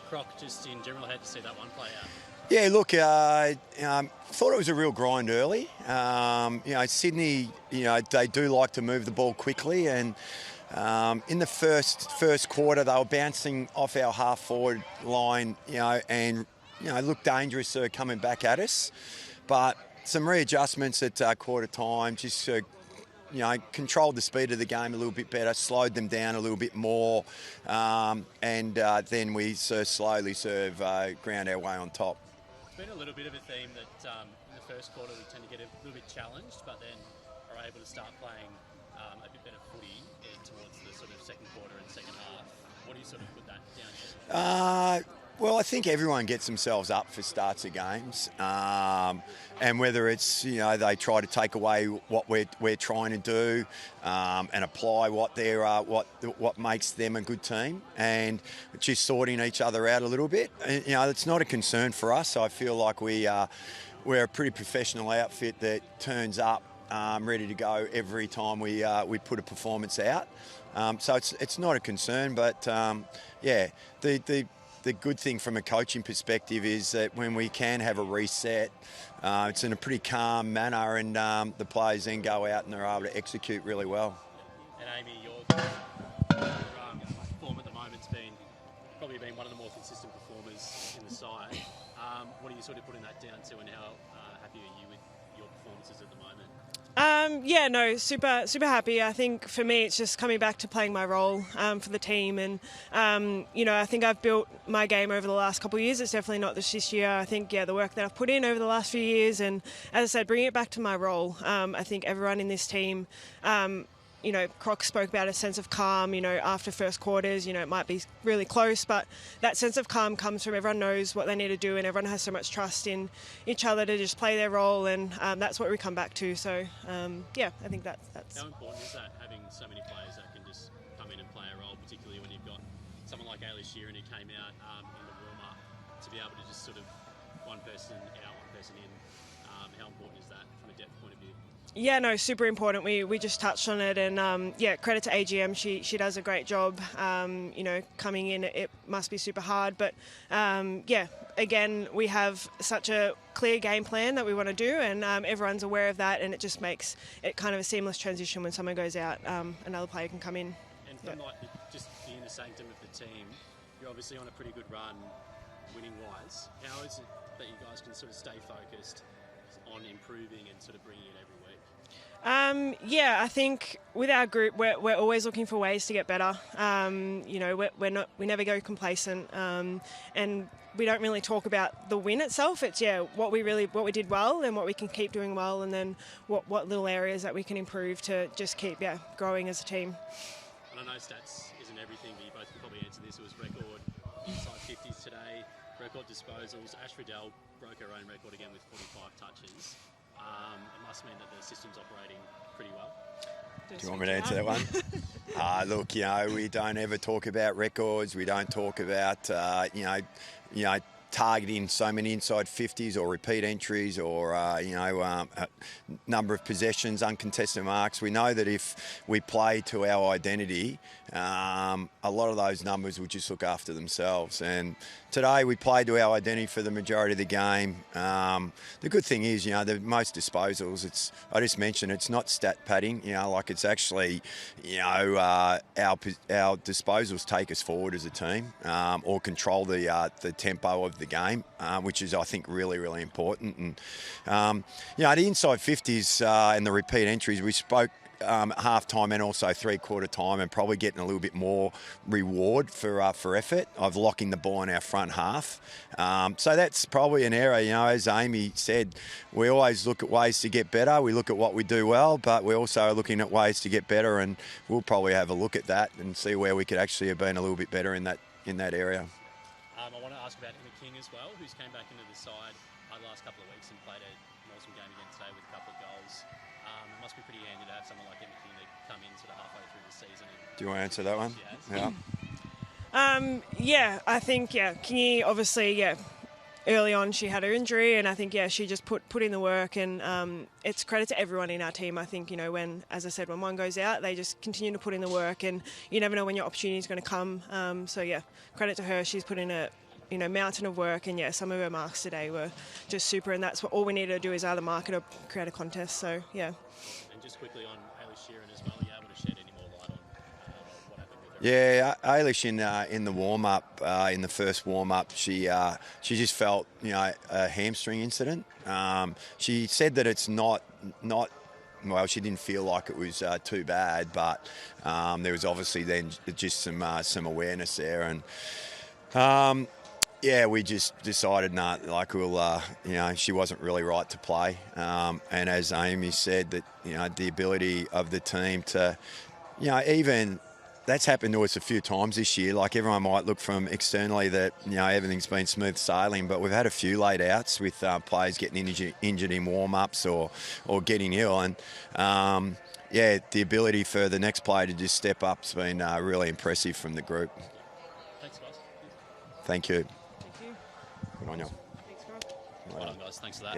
Croc, just in general, how did you see that one play out? Yeah, look, thought it was a real grind early. Sydney, they do like to move the ball quickly, and in the first quarter they were bouncing off our half-forward line, and looked dangerous coming back at us. But some readjustments at quarter time, just controlled the speed of the game a little bit better, slowed them down a little bit more, and then we slowly ground our way on top. It's been a little bit of a theme that in the first quarter we tend to get a little bit challenged, but then are able to start playing a bit better footy towards the sort of second quarter and second half. What do you sort of put that down to? Well, I think everyone gets themselves up for starts of games, and whether it's they try to take away what we're trying to do and apply what makes them a good team, and just sorting each other out a little bit. It's not a concern for us. I feel like we're a pretty professional outfit that turns up ready to go every time we put a performance out. So it's not a concern, but the good thing from a coaching perspective is that when we can have a reset, it's in a pretty calm manner, and the players then go out and they're able to execute really well. And Amy, your form at the moment's probably been one of the more consistent performers in the side. What are you sort of putting that down to, and how happy are you with your performances at the moment? Super happy. I think for me it's just coming back to playing my role for the team, and I think I've built my game over the last couple of years. It's definitely not this year. I think the work that I've put in over the last few years, and as I said, bringing it back to my role. I think everyone in this team, Croc spoke about a sense of calm, after first quarters, it might be really close, but that sense of calm comes from everyone knows what they need to do, and everyone has so much trust in each other to just play their role, and that's what we come back to. So, I think that's... How important is that, having so many players that can just come in and play a role, particularly when you've got someone like Sheerin who came out in the warm-up, to be able to just sort of one person out, one person in? How important is that from a depth point of view? Yeah, no, super important. We just touched on it, and credit to AGM. She does a great job. Coming in, it must be super hard, but again, we have such a clear game plan that we want to do, and everyone's aware of that, and it just makes it kind of a seamless transition. When someone goes out, another player can come in. And from just the inner sanctum of the team, you're obviously on a pretty good run, winning wise. How is it that you guys can sort of stay focused on improving and sort of bringing it every week? I think with our group, we're always looking for ways to get better. We never go complacent, and we don't really talk about the win itself. It's what we did well and what we can keep doing well, and then what little areas that we can improve to just keep growing as a team. And I know stats isn't everything, but you both can probably answer this. It was record inside 50s today, record disposals. Ash Riddell broke her own record again with 45 touches. It must mean that the system's operating pretty well. Do you want me to answer that one? Look, we don't ever talk about records. We don't talk about, targeting so many inside 50s or repeat entries or, number of possessions, uncontested marks. We know that if we play to our identity, a lot of those numbers will just look after themselves. And today we played to our identity for the majority of the game. The good thing is, the most disposals, I just mentioned, it's not stat padding, it's actually, our disposals take us forward as a team, or control the tempo of the game, which is, I think, really, really important. And, the inside 50s and the repeat entries, we spoke half-time and also three-quarter time, and probably getting a little bit more reward for effort of locking the ball in our front half. So that's probably an area, as Amy said, we always look at ways to get better. We look at what we do well, but we're also looking at ways to get better, and we'll probably have a look at that and see where we could actually have been a little bit better in that area. I want to ask about Emma King as well, who's came back into the side the last couple of weeks and played an awesome game again today with a couple of goals. It must be pretty handy to have someone like Emma King to come in sort of halfway through the season. Do you want to answer that one? Yeah. I think, Kingy, obviously, early on she had her injury, and I think, she just put in the work, and it's credit to everyone in our team. I think, when, as I said, when one goes out, they just continue to put in the work, and you never know when your opportunity is going to come. Credit to her. She's put in a mountain of work, and some of her marks today were just super, and that's what all we need to do is either mark it or create a contest. So yeah. And just quickly on Sheerin as well, are you able to shed any more light on what happened with her? Yeah, Ailish in the warm up, in the first warm up, she just felt a hamstring incident. She said that it's not. Well, she didn't feel like it was too bad, but there was obviously then just some awareness there, and we just decided she wasn't really right to play, and as Amy said, that the ability of the team to even. That's happened to us a few times this year. Like, everyone might look from externally that everything's been smooth sailing, but we've had a few late outs with players getting injured in warm-ups or getting ill, and the ability for the next player to just step up's been really impressive from the group. Thanks, guys. Thank you. Thank you. Good on you. Thanks, Rob. Well done, guys. Thanks for that.